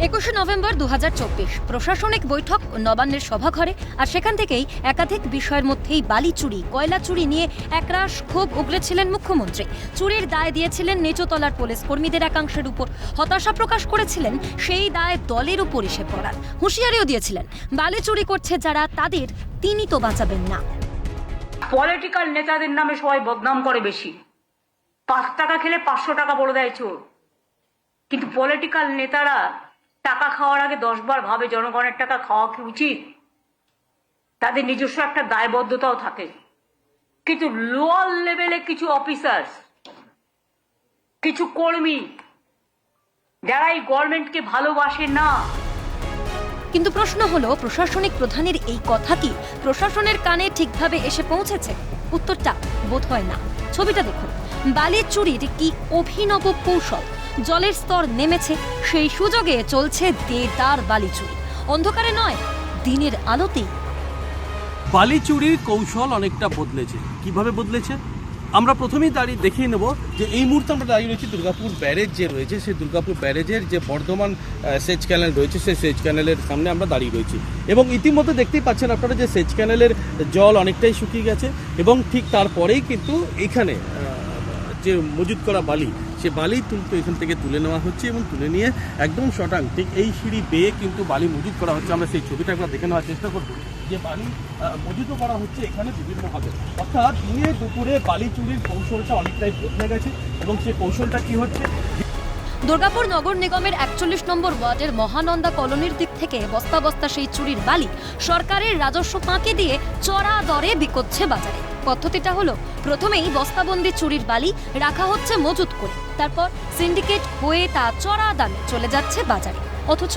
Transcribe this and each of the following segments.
21শে November 2024 প্রশাসনিক বৈঠক নবান্নের সভাঘরে, আর সেখান থেকেই একাধিক বিষয়ের মধ্যেই বালি চুরি, কয়লা চুরি নিয়ে একরাশ ক্ষোভ উগরেছিলেন মুখ্যমন্ত্রী। চুরির দায় দিয়েছিলেন নিচুতলার পুলিশ কর্মীদের একাংশের উপর, হতাশা প্রকাশ করেছিলেন সেই দায় দলের উপর এসে পড়ার, হুঁশিয়ারিও দিয়েছিলেন বালি চুরি করছে যারা তাদের তিনি তো বাঁচাবেন না। পলিটিক্যাল নেতাদের নামে সবাই বদনাম করে বেশি, 5 টাকা খেলে 500 টাকা বলে দেয় চোর। কিন্তু পলিটিক্যাল নেতারা টাকা খাওয়ার আগে 10 বার ভাবে জনগণের টাকা খাওয়া কি উচিত। তাদের নিজস্ব একটা দায়বদ্ধতাও থাকে। কিন্তু লোয়ার লেভেলে কিছু অফিসার্স, কিছু কর্মী যারা এই গভর্নমেন্টকে ভালোবাসে না। কিন্তু প্রশ্ন হলো, প্রশাসনিক প্রধানের এই কথা কি প্রশাসনের কানে ঠিকভাবে এসে পৌঁছেছে? উত্তরটা বোধ হয় না। ছবিটা দেখুন, বালি চুরির কি অভিনব কৌশল। জলের স্তর নেমেছে, সেই সুযোগে চলছে দেদার বালি চুরি। অন্ধকারে নয়, দিনের আলোতেই। বালি চুরির কৌশল অনেকটা বদলেছে। কিভাবে বদলেছে আমরা প্রথমেই দাঁড়িয়ে দেখিয়ে নেব যে এই মুহূর্তে আমরা দাঁড়িয়ে রয়েছি দুর্গাপুর ব্যারেজ যে রয়েছে, সেই দুর্গাপুর ব্যারেজের যে বর্ধমান সেচ ক্যানেল রয়েছে, সেই সেচ ক্যানেলের সামনে আমরা দাঁড়িয়ে রয়েছি। এবং ইতিমধ্যে দেখতেই পাচ্ছেন আপনারা যে সেচ ক্যানেলের জল অনেকটাই শুকিয়ে গেছে, এবং ঠিক তারপরেই কিন্তু এখানে যে মজুত করা বালি, সে বালি এখান থেকে তুলে নেওয়া হচ্ছে, এবং তুলে নিয়ে একদম শটাং ঠিক এই সিঁড়ি বেয়ে কিন্তু বালি মজুত করা হচ্ছে। আমরা সেই ছবিটা একবার দেখে নেওয়ার চেষ্টা করব যে বালি মজুত করা হচ্ছে এখানে বিভিন্নভাবে। অর্থাৎ দিনে দুপুরে বালি চুরির কৌশলটা অনেকটাই বদলে গেছে, এবং সেই কৌশলটা কি হচ্ছে, দুর্গাপুর নগর নিগমের 41 নম্বর ওয়ার্ডের মহানন্দা কলোনির দিক থেকে বস্তা বস্তা সেই চুরির বালি সরকারের রাজস্ব ফাঁকি দিয়ে চড়া দরে বিকোচ্ছে বাজারে। পদ্ধতিটা হলো, প্রথমেই বস্তাবন্দি চুরির বালি রাখা হচ্ছে মজুত করে, তারপর সিন্ডিকেট হয়ে তা চড়া দামে চলে যাচ্ছে বাজারে। অথচ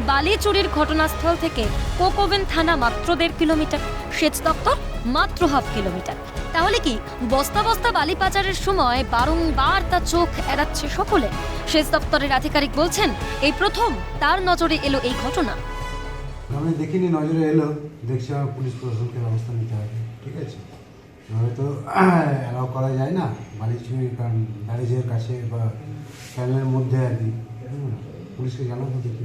বালি চুরির ঘটনাস্থল থেকে কোকোভেন থানা মাত্র 1.5 কিলোমিটার, সেচ দপ্তর মাত্র 1/2 কিলোমিটার। তাহলে কি বস্তা বস্তা বালি পাচারের সময় বারংবার তা চোখ এড়াচ্ছে সকলে? সেচ দপ্তরের আধিকারিক বলছেন, এই প্রথম তার নজরে এলো এই ঘটনা। আমি দেখিনি, নজরে এলো, দেখছি আমার পুলিশ প্রশাসনকে ব্যবস্থা নিতে হবে। ঠিক আছে, হয়তো অ্যালাউ করা যায় না বালি চুরি, কারণ ব্যারেজের কাছে বা ক্যানেলের মধ্যে আর কি। পুলিশকে জানাবো দেখি।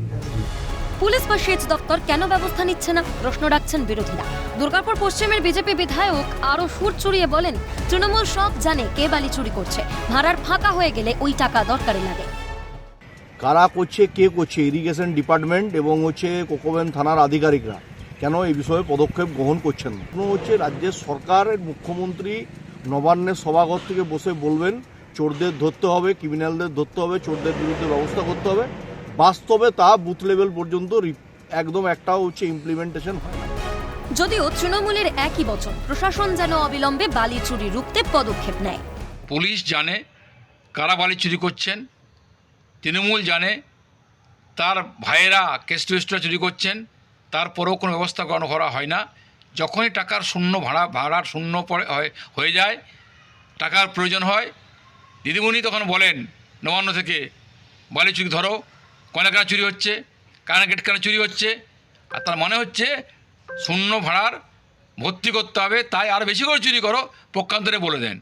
পুলিশ বা সেচ দপ্তর কেন ব্যবস্থা নিচ্ছে না, প্রশ্ন রাখছেন বিরোধীরা। দুর্গাপুর পশ্চিমের বিজেপি বিধায়ক আরো সুর চড়িয়ে বলেন, তৃণমূল সব জানে কে বালি চুরি করছে, ভাড়ার ফাঁকা হয়ে গেলে ওই টাকা দরকারে লাগে। কারা করছে, কে করছে, ইরিগেশন ডিপার্টমেন্ট এবং কোকোভেন থানার আধিকারিকরা কেন এই বিষয়ে পদক্ষেপ গ্রহণ করছেন না? রাজ্যের সরকারের মুখ্যমন্ত্রী নবান্নের সভাঘর থেকে বসে বলবেন চোরদের ধরতে হবে, ক্রিমিনালদের ধরতে হবে, চোরদের বিরুদ্ধে ব্যবস্থা করতে হবে। বাস্তবে তা বুথ লেভেল পর্যন্ত একদম একটাও ইমপ্লিমেন্টেশন হয় না। যদিও তৃণমূলের একই বচন, প্রশাসন যেন অবিলম্বে বালি চুরি রুখতে পদক্ষেপ নেয়। পুলিশ জানে কারা বালি চুরি করছেন, তৃণমূল জানে তার ভাইয়েরা কেস্টুয়েস্টরা চুরি করছেন, তারপরেও কোনো ব্যবস্থা গ্রহণ করা হয় না। যখনই টাকার ভাড়ার শূন্য হয়ে যায়, টাকার প্রয়োজন হয়, দিদিমণি তখন বলেন নবান্ন থেকে, বালি চুরি ধরো, কয়লা কেন চুরি হচ্ছে, কারেন্ট গেট কেন চুরি হচ্ছে। আর তার মনে হচ্ছে শূন্য ভাড়ার ভর্তি করতে হবে, তাই আর বেশি করে চুরি করো, পক্ষান্তরে বলে দেন।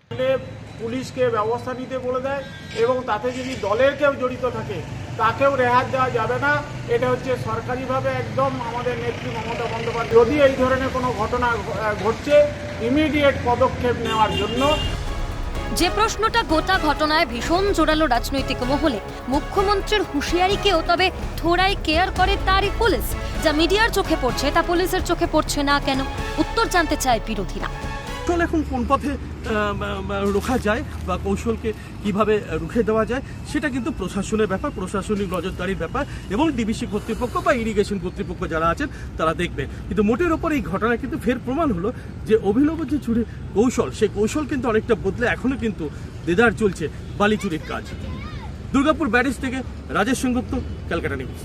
পুলিশকে ব্যবস্থা নিতে বলে দেয়, এবং তাতে যদি দলের কেউ জড়িত থাকে তাকেও রেহাই দেওয়া যাবে না। এটা হচ্ছে সরকারিভাবে একদম আমাদের নেত্রী মমতা বন্দ্যোপাধ্যায় যদি এই ধরনের কোনো ঘটনা ঘটছে ইমিডিয়েট পদক্ষেপ নেওয়ার জন্য। যে প্রশ্নটা গোটা ঘটনায় ভীষণ জোরালো রাজনৈতিক মহলে, মুখ্যমন্ত্রীর হুঁশিয়ারিকেও তবে থোড়াই কেয়ার করে তারই পুলিশ। যা মিডিয়ার চোখে পড়ছে তা পুলিশের চোখে পড়ছে না কেন, উত্তর জানতে চায় বিরোধীরা। কৌশল এখন কোন পথে রোখা যায় বা কৌশলকে কিভাবে রুখে দেওয়া যায়, সেটা কিন্তু প্রশাসনের ব্যাপার, প্রশাসনিক নজরদারির ব্যাপার, এবং ডিবিসি কর্তৃপক্ষ বা ইরিগেশন কর্তৃপক্ষ যারা আছেন তারা দেখবে। কিন্তু মোটের ওপর এই ঘটনা কিন্তু ফের প্রমাণ হলো যে অভিনব যে চুরির কৌশল, সেই কৌশল কিন্তু অনেকটা বদলে এখনো কিন্তু দেদার চলছে বালি চুরির কাজ। দুর্গাপুর ব্যারেজ থেকে রাজেশ সেনগুপ্ত, ক্যালকাটা নিউজ।